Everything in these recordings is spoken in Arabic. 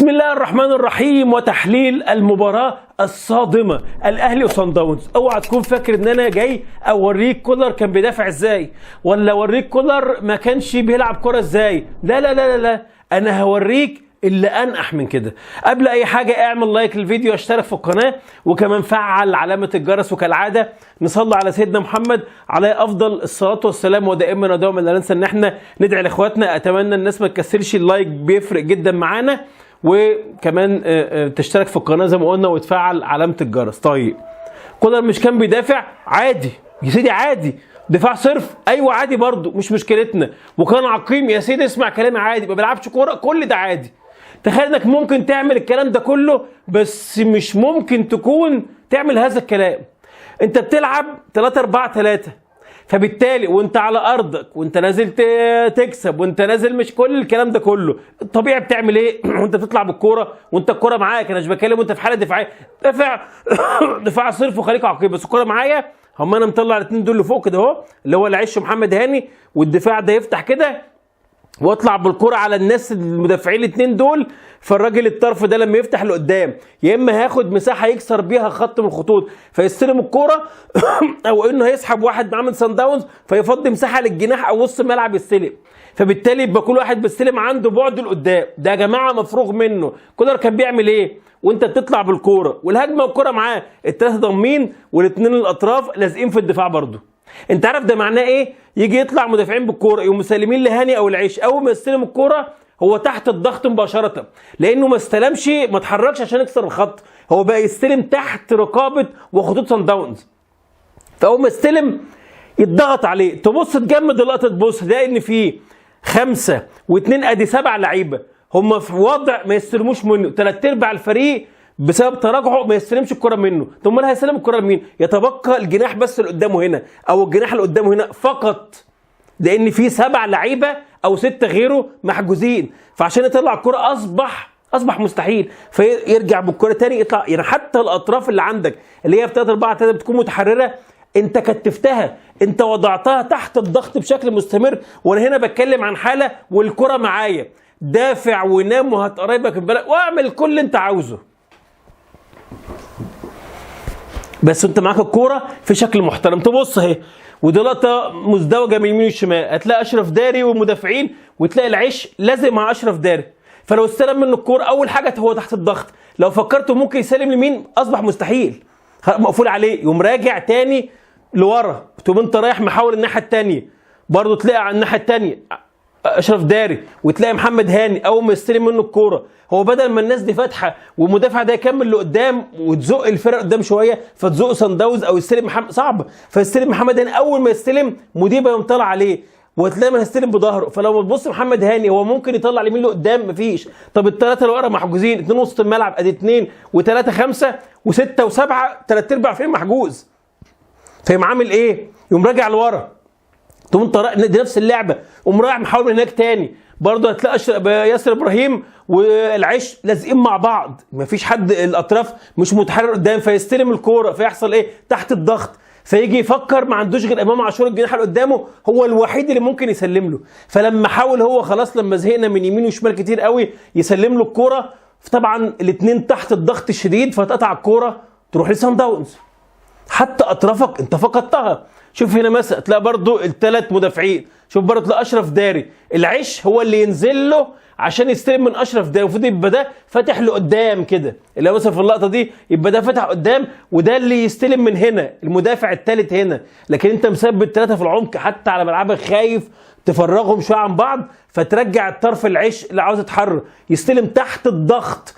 بسم الله الرحمن الرحيم. وتحليل المباراة الصادمة الأهلي وصن داونز. اوعى تكون فاكر ان انا جاي اوريك كولر كان بيدافع ازاي، ولا اوريك كولر ما كانش بيلعب كرة ازاي. لا لا لا لا، انا هوريك اللي انقح من كده. قبل اي حاجة اعمل لايك للفيديو، اشترك في القناة، وكمان فعل علامة الجرس. وكالعادة نصلي على سيدنا محمد عليه افضل الصلاة والسلام، ودائما ودوما لا ننسى ان احنا ندعي لاخواتنا. اتمنى الناس ما تكسلش، اللايك بيفرق جدا معانا، وكمان تشترك في القناه زي ما قلنا وتفعل علامه الجرس. طيب كولر مش كان بيدافع عادي يا سيدي؟ عادي. دفاع صرف؟ ايوه عادي برضو، مش مشكلتنا. وكان عقيم يا سيدي، اسمع كلامي، عادي. ما بيلعبش كوره، كل ده عادي. تخيل انك ممكن تعمل الكلام ده كله، بس مش ممكن تكون تعمل هذا الكلام. انت بتلعب 3-4-3، فبالتالي وانت على ارضك وانت نازل تكسب وانت نازل، مش كل الكلام ده كله الطبيعي بتعمل ايه وانت بتطلع بالكوره وانت الكوره معاك. انا مش بكلم وانت في حاله دفاعيه، دفاع صرف وخليك عقيم، بس الكوره معايا. هم انا مطلع الاثنين دول لفوق كده اهو، اللي هو العش محمد هاني، والدفاع ده يفتح كده واطلع بالكرة على الناس المدافعين الاثنين دول. فالراجل الطرف ده لما يفتح لقدام، يا اما هياخد مساحه يكسر بيها خط من الخطوط فيستلم الكرة، او انه هيسحب واحد معاه من سان داونز فيفضي مساحه للجناح او وسط الملعب يستلم. فبالتالي يبقى كل واحد بيستلم عنده بعد لقدام. ده يا جماعه مفروغ منه. كولر كان بيعمل ايه وانت بتطلع بالكوره والهجمه والكوره معاه، الثلاثه ضامين والاثنين الاطراف لازقين في الدفاع برضه. انت عارف ده معناه ايه؟ يجي يطلع مدافعين بالكوره يقوموا مسلمين لهاني او العيش، اول ما يستلم الكوره هو تحت الضغط مباشره، لانه ما استلمش، ما اتحركش عشان يكسر الخط، هو بقى يستلم تحت رقابه وخطوط سان داونز. فاول ما يستلم يتضغط عليه. تبص تجمد اللقطه، تبص تلاقي ان في 5 و2 ادي 7 لعيبه هم في وضع ما يستلموش منه. 3/4 الفريق بسبب تراجعه ما يستلمش الكره منه. ثم اللي هيستلم الكره لمين؟ يتبقى الجناح بس اللي قدامه هنا، او الجناح اللي قدامه هنا فقط، لان في 7 لعيبه او 6 غيره محجوزين. فعشان يطلع الكره اصبح مستحيل. فيرجع بالكره تاني يطلع. يعني حتى الاطراف اللي عندك اللي هي في 3-4-3 بتكون متحرره، انت كتفتها، انت وضعتها تحت الضغط بشكل مستمر. وانا هنا بتكلم عن حاله والكره معايا، دافع ونام وهتقربك البلد واعمل كل اللي انت عاوزه، بس انت معاك الكوره في شكل محترم. تبص اهي، ودي لقطه مزدوجه من اليمين والشمال، هتلاقي اشرف داري والمدافعين، وتلاقي العيش لازق مع اشرف داري. فلو استلم منه الكوره اول حاجه هو تحت الضغط، لو فكرته ممكن يسلم لمين اصبح مستحيل، مقفول عليه، يقوم راجع تاني لورا، تقوم انت رايح محاول الناحيه الثانيه، برضه تلاقي على الناحيه الثانيه اشرف داري، وتلاقي محمد هاني اول ما يستلم منه الكوره، هو بدل ما الناس دي فاتحه والمدافع ده يكمل لقدام وتزق الفرق قدام شويه فتزق سان داونز او يستلم محمد، صعب. فيستلم محمد هاني، اول ما يستلم مديبه يقوم طالع عليه، وتلاقي ما هيستلم بظهره. فلو تبص محمد هاني هو ممكن يطلع اليمين لقدام، مفيش. طب الثلاثه اللي ورا محجوزين، 2 وسط الملعب ادي 2 و3 5 و6 و7، 3/4 فين محجوز. فيقوم عامل ايه؟ يقوم راجع لورا، تقوم انت دي نفس اللعبه، قوم رايح محاول من هناك تاني، برضه هتلاقي ياسر ابراهيم والعيش لازقين مع بعض، مفيش حد، الاطراف مش متحرر قدام، فيستلم الكوره فيحصل ايه؟ تحت الضغط. فيجي يفكر ما عندوش غير امام عاشور الجناح اللي قدامه، هو الوحيد اللي ممكن يسلم له. فلما حاول هو خلاص، لما زهقنا من يمين وشمال كتير قوي، يسلم له الكوره، طبعا الاثنين تحت الضغط الشديد، فتقطع الكوره تروح لسان داونز. حتى اطرافك انت فقدتها. شوف هنا مثلا تلاقي برضو ال3 مدافعين، شوف برضو تلاقي اشرف داري، العيش هو اللي ينزل له عشان يستلم من اشرف داري، المفروض يبقى ده فاتح لقدام كده، اللي مثلا في اللقطه دي يبقى ده فاتح قدام، وده اللي يستلم من هنا، المدافع الثالث هنا. لكن انت مثبت 3 في العمق، حتى على ملعبك خايف تفرغهم شويه عن بعض، فترجع الطرف العيش اللي عاوز يتحرر يستلم تحت الضغط.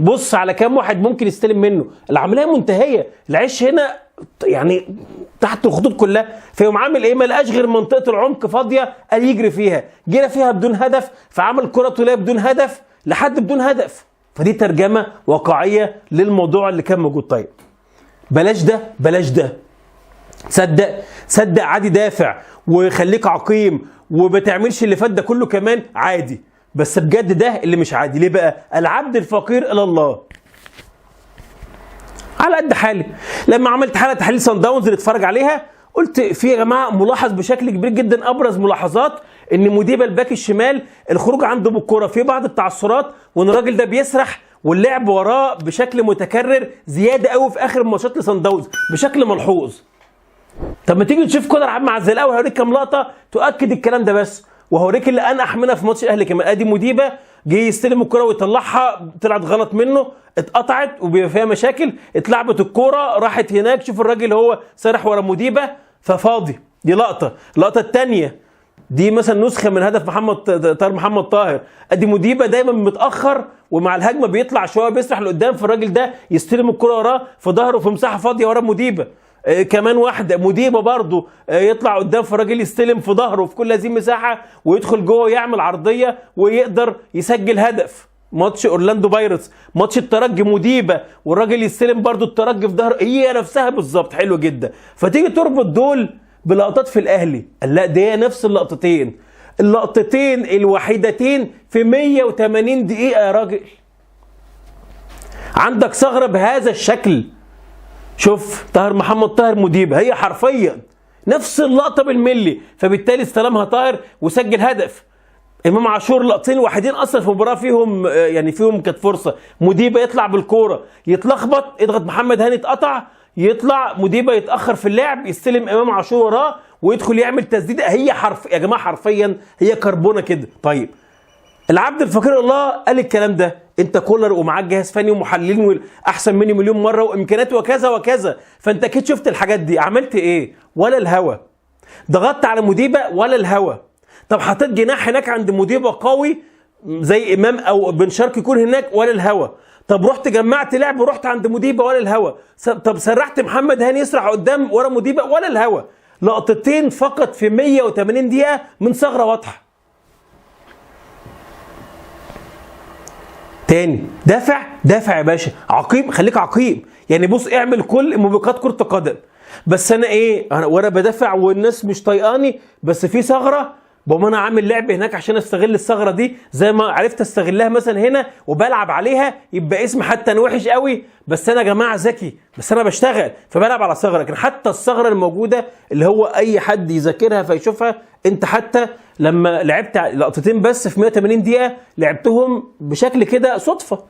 بص على كام واحد ممكن يستلم منه، العمليه منتهيه. العيش هنا يعني تحت الخطوط كلها، فيقوم عامل ايه؟ ما لقاش غير منطقه العمق فاضيه قال يجري فيها، جرى فيها بدون هدف، فعمل كره طوليه بدون هدف لحد بدون هدف. فدي ترجمه واقعيه للموضوع اللي كان موجود. طيب بلاش ده، بلاش ده، صدق عادي، دافع وخليك عقيم وما تعملش اللي فات ده كله كمان عادي، بس بجد ده اللي مش عادي. ليه بقى؟ العبد الفقير الى الله. على قد حالي. لما عملت حلقه تحليل سان داونز اللي اتفرج عليها، قلت في يا جماعه ملاحظ بشكل كبير جدا، ابرز ملاحظات ان موديبا الباك الشمال الخروج عنده بالكره في بعض التعثرات، وان الراجل ده بيسرح واللعب وراه بشكل متكرر زياده قوي في اخر الماتشات لصن داونز بشكل ملحوظ. طب ما تيجي نشوف كولر عم معزل قوي، هوريك كام لقطه تؤكد الكلام ده بس، وهوريك اللي انقح منها في ماتش الاهلي كمان. ادي موديبا جه يستلم الكره ويطلعها، طلعت غلط منه، اتقطعت وبيبقى فيها مشاكل، اتلعبت الكوره راحت هناك، شوف الراجل هو سارح ورا موديبا ففاضي. دي لقطه. اللقطه الثانيه دي مثلا نسخه من هدف محمد طاهر. ادي موديبا دايما متاخر ومع الهجمه بيطلع شويه بيسرح لقدام، فالراجل ده يستلم الكره وراه في ظهره في مساحه فاضيه ورا موديبا. كمان واحده موديبا برضو يطلع قدام فالراجل يستلم في ظهره في كل هذه المساحه ويدخل جوه يعمل عرضيه ويقدر يسجل هدف. ماتش اورلاندو بايرتس، ماتش الترجي موديبا والراجل يستلم برضو الترجي في ظهره، هي نفسها بالظبط. حلو جدا. فتيجي تربط دول بلقطات في الاهلي، لا دي نفس اللقطتين الوحيدتين في 180 دقيقه يا راجل. عندك ثغره بهذا الشكل، شوف محمد طاهر موديبا، هي حرفيا نفس اللقطه بالملي، فبالتالي استلمها طاهر وسجل هدف. امام عاشور لقطتين الوحيدين اصلا في المباراه فيهم كانت فرصه، موديبا يطلع بالكوره يتلخبط، يضغط محمد هاني اتقطع، يطلع موديبا يتاخر في اللعب، يستلم امام عاشور وراه ويدخل يعمل تسديده. هي يا جماعه حرفيا هي كربونه كده. طيب العبد الفقير الله قال الكلام ده، انت كولر ومعاك جهاز فني ومحللين احسن مني مليون مره وامكانيات وكذا وكذا، فانت اكيد شفت الحاجات دي. عملت ايه؟ ولا الهوا. ضغطت على موديبا ولا الهوا. طب حطيت جناح هناك عند موديبا قوي زي امام او بن شرقي يكون هناك ولا الهوا. طب رحت جمعت لعب ورحت عند موديبا ولا الهوا. طب سرحت محمد هاني يسرح قدام ورا موديبا ولا الهوا. لقطتين فقط في 180 دقيقه من ثغره واضحه. تاني دافع يا باشا، عقيم، خليك عقيم. يعني بص اعمل كل موبقات كرة القدم، بس انا وانا بدافع والناس مش طايقاني، بس في ثغره بقوم انا عامل لعب هناك عشان استغل الثغره دي زي ما عرفت استغلها مثلا هنا وبلعب عليها، يبقى اسمي حتى انا وحش قوي بس انا يا جماعه ذكي، بس انا بشتغل فبلعب على ثغره. لكن حتى الثغره الموجوده اللي هو اي حد يذاكرها فيشوفها، انت حتى لما لعبت لقطتين بس في 180 دقيقه لعبتهم بشكل كده صدفه.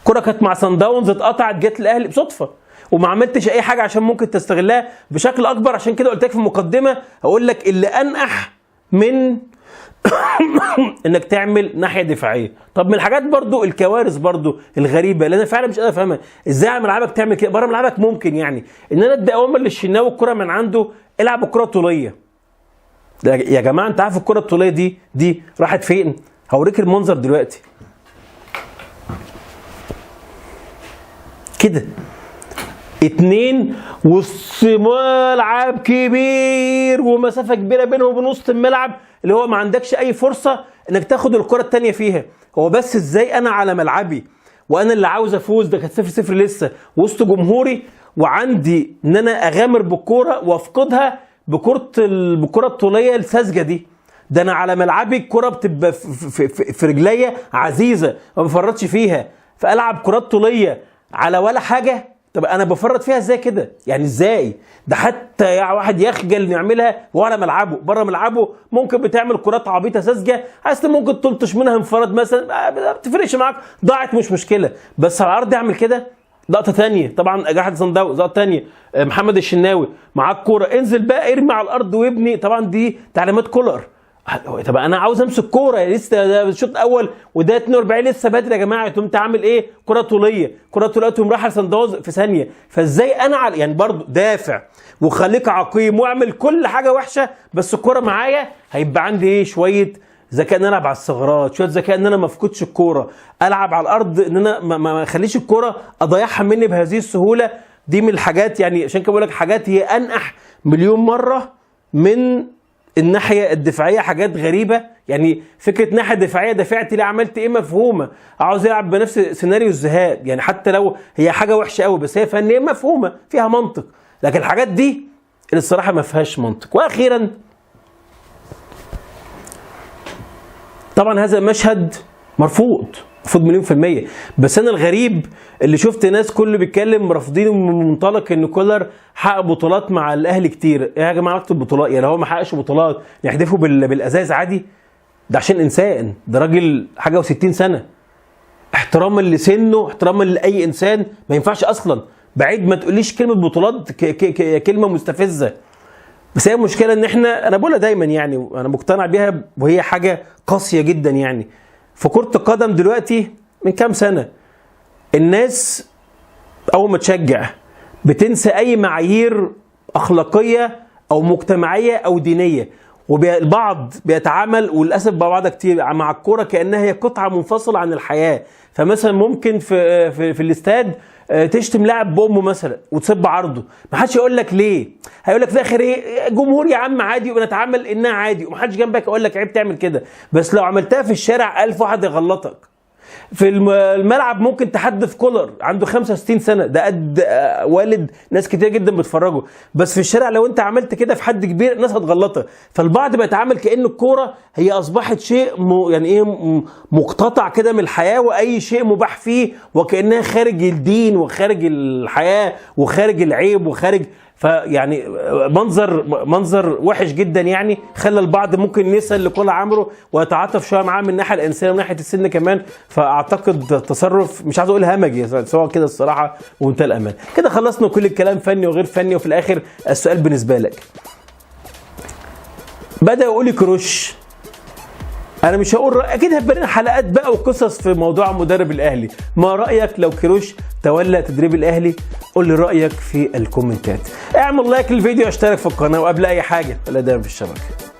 كرة كانت مع سان داونز اتقطعت جت الاهلي بصدفه وما عملتش اي حاجه عشان ممكن تستغلها بشكل اكبر. عشان كده قلت لك في المقدمه هقول لك اللي انقح من انك تعمل ناحيه دفاعيه. طب من الحاجات برضو الكوارث برضو الغريبه اللي انا فعلا مش قادر افهمها، ازاي على ملعبك تعمل كده؟ بره ملعبك ممكن يعني ان انا ادي اوامر للشناوي الكره من عنده العب الكره الطوليه. يا جماعه انت عارف الكره الطوليه دي راحت فين؟ هوريك المنظر دلوقتي كده. 2 وسط ملعب كبير ومسافه كبيره بينه وبين وسط الملعب اللي هو ما عندكش اي فرصه انك تاخد الكره الثانيه فيها. هو بس ازاي انا على ملعبي وانا اللي عاوز افوز، ده كانت 0-0 لسه وسط جمهوري، وعندي ان انا اغامر بالكوره وافقدها بالكره الطوليه الساذجه دي. ده انا على ملعبي الكره بتبقى في رجليا عزيزه ما بفرطش فيها، فالعب كرات طوليه على ولا حاجه. طب انا بفرط فيها ازاي كده؟ يعني ازاي؟ ده حتى يعني واحد يخجل يعملها ولا ملعبه. بره ملعبه ممكن بتعمل كرات عبيطه ساذجه، عايز ممكن تلطش منها انفراد مثلا ما بتفرقش معاك، ضاعت مش مشكله، بس على الارض اعمل كده. لقطه ثانيه طبعا جحد صن داونز، لقطه ثانيه محمد الشناوي معاك كوره انزل بقى ارمي على الارض وابني، طبعا دي تعليمات كولر. طب انا عاوز امسك كوره لسه ده الشوط الاول وده 42 لسه بدري يا جماعه، تقوم تعمل ايه؟ كره طوليه تقوم رايحه لصن داونز في ثانيه. فازاي انا يعني برضو دافع وخليك عقيم واعمل كل حاجه وحشه، بس الكوره معايا هيبقى عندي ايه؟ شويه ذكاء ان انا العب على الثغرات، شويه ذكاء ان انا ما افقدش الكوره، العب على الارض ان انا ما اخليش الكوره اضيعها مني بهذه السهوله. دي من الحاجات يعني عشان كده بقول لك حاجات هي انقح مليون مره من الناحيه الدفاعيه، حاجات غريبه. يعني فكره ناحيه دفاعيه دفعت ليه عملت ايه مفهومه، عاوز يلعب بنفس سيناريو الذهاب، يعني حتى لو هي حاجه وحشه قوي بس هي فنيا مفهومه فيها منطق. لكن الحاجات دي اللي الصراحه ما فيهاش منطق. واخيرا طبعا هذا المشهد مرفوض، المفروض مليون في المية. بس انا الغريب اللي شفت ناس كله بيتكلم رافضينه من منطلق ان كولر حقق بطولات مع الاهلي كتير. ايه يا جماعه علاقه البطولات؟ يعني هو ما حققش بطولات نحدفه بالازاز عادي؟ ده عشان انسان، ده راجل حاجه و60 سنه، احتراما لسنه، احتراما لاي انسان ما ينفعش اصلا. بعيد ما تقوليش كلمه بطولات كلمه مستفزه. بس هي المشكله ان انا بقولها دايما يعني، انا مقتنع بيها وهي حاجه قاسيه جدا يعني. في كره القدم دلوقتي من كام سنه الناس اول ما تشجع بتنسى اي معايير اخلاقيه او مجتمعيه او دينيه، والبعض بيتعامل وللاسف بعض كتير مع الكوره كانها هي قطعه منفصله عن الحياه. فمثلا ممكن في الاستاد تشتم لاعب بامه مثلا وتسب عرضه، ما حدش يقول لك ليه، هيقول لك في الاخر ايه، جمهور يا عم عادي وبنتعامل انها عادي ومحدش جنبك يقول لك عيب تعمل كده. بس لو عملتها في الشارع 1000 واحد يغلطك. في الملعب ممكن تحدث كولر عنده 65 سنه، ده قد والد ناس كتير جدا بتفرجوا. بس في الشارع لو انت عملت كده في حد كبير الناس هتغلطك. فالبعض بيتعامل كأن الكوره هي اصبحت شيء يعني ايه مقتطع كده من الحياه، واي شيء مباح فيه وكأنها خارج الدين وخارج الحياه وخارج العيب وخارج. فيعني منظر وحش جدا يعني، خلى البعض ممكن يسأل لكل عمره ويتعاطف شويه معاه من الناحيه الانسانيه ومن ناحيه السن كمان. فاعتقد تصرف مش عايز اقول همجي سواء كده الصراحه ومنتهى الامان. كده خلصنا كل الكلام فني وغير فني. وفي الاخر السؤال بالنسبه لك، بدأ يقول لي كروش، انا مش هقول اكيد هتبقى حلقات بقى وقصص في موضوع مدرب الاهلي. ما رايك لو كروش تولى تدريب الاهلي؟ قول لي رايك في الكومنتات. اعمل لايك للفيديو واشترك في القناه، وقبل اي حاجه لا دايما في الشبكه.